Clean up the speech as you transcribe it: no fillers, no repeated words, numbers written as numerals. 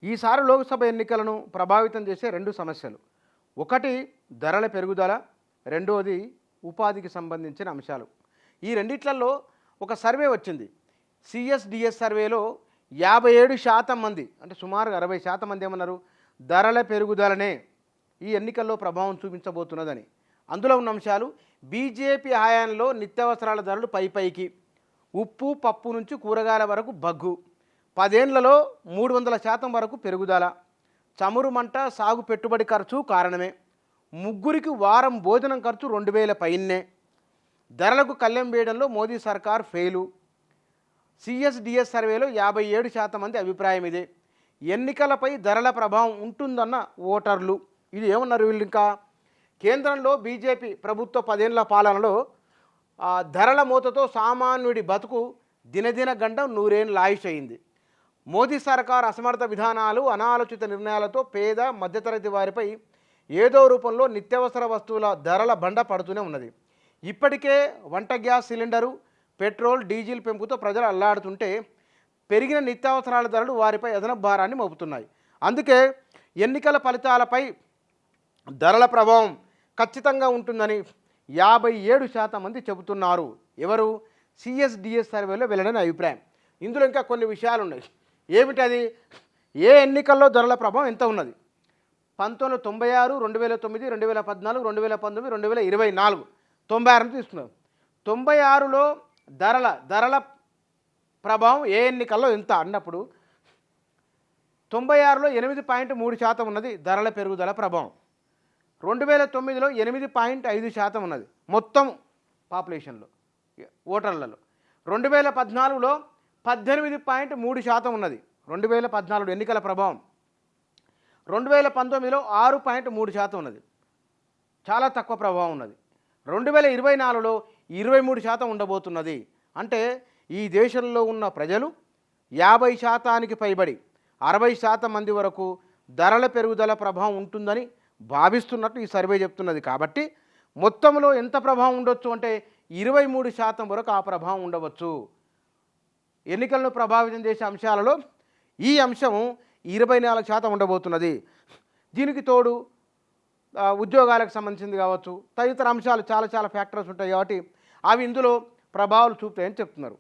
ఈసారి లోక్సభ ఎన్నికలను ప్రభావితం చేసే రెండు సమస్యలు. ఒకటి ధరల పెరుగుదల, రెండోది ఉపాధికి సంబంధించిన అంశాలు. ఈ రెండిట్లలో ఒక సర్వే వచ్చింది. సిఎస్డిఎస్ సర్వేలో 57% మంది, అంటే సుమారుగా 60% మంది ఏమన్నారు, ధరల పెరుగుదలనే ఈ ఎన్నికల్లో ప్రభావం చూపించబోతున్నదని. అందులో ఉన్న అంశాలు: బీజేపీ హయాంలో నిత్యావసరాల ధరలు పైకి, ఉప్పు పప్పు నుంచి కూరగాయల వరకు బగ్గు, 10 ఏళ్లలో 300% వరకు పెరుగుదల, చమురు మంట, సాగు పెట్టుబడి ఖర్చు కారణమే, ముగ్గురికి వారం భోజనం ఖర్చు 2000 పైనే, ధరలకు కళ్ళెం వేయడంలో మోదీ సర్కార్ ఫెయిలు. సిఎస్డిఎస్ సర్వేలో 57% మంది అభిప్రాయం ఇదే. ఎన్నికలపై ధరల ప్రభావం ఉంటుందన్న ఓటర్లు. ఇది ఏమన్నారు వీళ్ళు? ఇంకా కేంద్రంలో బీజేపీ ప్రభుత్వ 10 ఏళ్ల పాలనలో ధరల మూతతో సామాన్యుడి బతుకు దినదిన గండం నూరేళ్ళు ఆయుష్ అయింది. మోదీ సర్కార్ అసమర్థ విధానాలు, అనాలోచిత నిర్ణయాలతో పేద మధ్యతరగతి వారిపై ఏదో రూపంలో నిత్యావసర వస్తువుల ధరల బండ పడుతూనే ఉన్నది. ఇప్పటికే వంట గ్యాస్ సిలిండరు, పెట్రోల్, డీజిల్ పెంపుతో ప్రజలు అల్లాడుతుంటే పెరిగిన నిత్యావసరాల ధరలు వారిపై అదనపు భారాన్ని మోపుతున్నాయి. అందుకే ఎన్నికల ఫలితాలపై ధరల ప్రభావం ఖచ్చితంగా ఉంటుందని 57% మంది చెబుతున్నారు. ఎవరు? సిఎస్డిఎస్ సర్వేలో వెళ్ళని అభిప్రాయం. ఇందులో ఇంకా కొన్ని విషయాలు ఉన్నాయి. ఏమిటది? ఏ ఎన్నికల్లో ధరల ప్రభావం ఎంత ఉన్నది? 1996, 2009, 2014, 2019, 2024, 96 తీసుకున్నాం. 96లో ధరల ప్రభావం ఏ ఎన్నికల్లో ఎంత అన్నప్పుడు 96లో 8.3% ఉన్నది ధరల పెరుగుదల ప్రభావం. 2009లో 8.5% ఉన్నది మొత్తం పాపులేషన్లో, ఓటర్లలో. 2014లో 18.3% ఉన్నది 2014 ఎన్నికల ప్రభావం. 2019లో 6.3% ఉన్నది, చాలా తక్కువ ప్రభావం ఉన్నది. 2024లో 23% ఉండబోతున్నది. అంటే ఈ దేశంలో ఉన్న ప్రజలు 50%కి పైబడి 60% మంది వరకు ధరల పెరుగుదల ప్రభావం ఉంటుందని భావిస్తున్నట్టు ఈ సర్వే చెప్తున్నది. కాబట్టి మొత్తంలో ఎంత ప్రభావం ఉండొచ్చు అంటే 23% వరకు ఆ ప్రభావం ఉండవచ్చు. ఎన్నికలను ప్రభావితం చేసే అంశాలలో ఈ అంశం 24% ఉండబోతున్నది. దీనికి తోడు ఉద్యోగాలకు సంబంధించింది కావచ్చు, తదితర అంశాలు చాలా ఫ్యాక్టర్స్ ఉంటాయి కాబట్టి అవి ఇందులో ప్రభావాలు చూపుతాయని చెప్తున్నారు.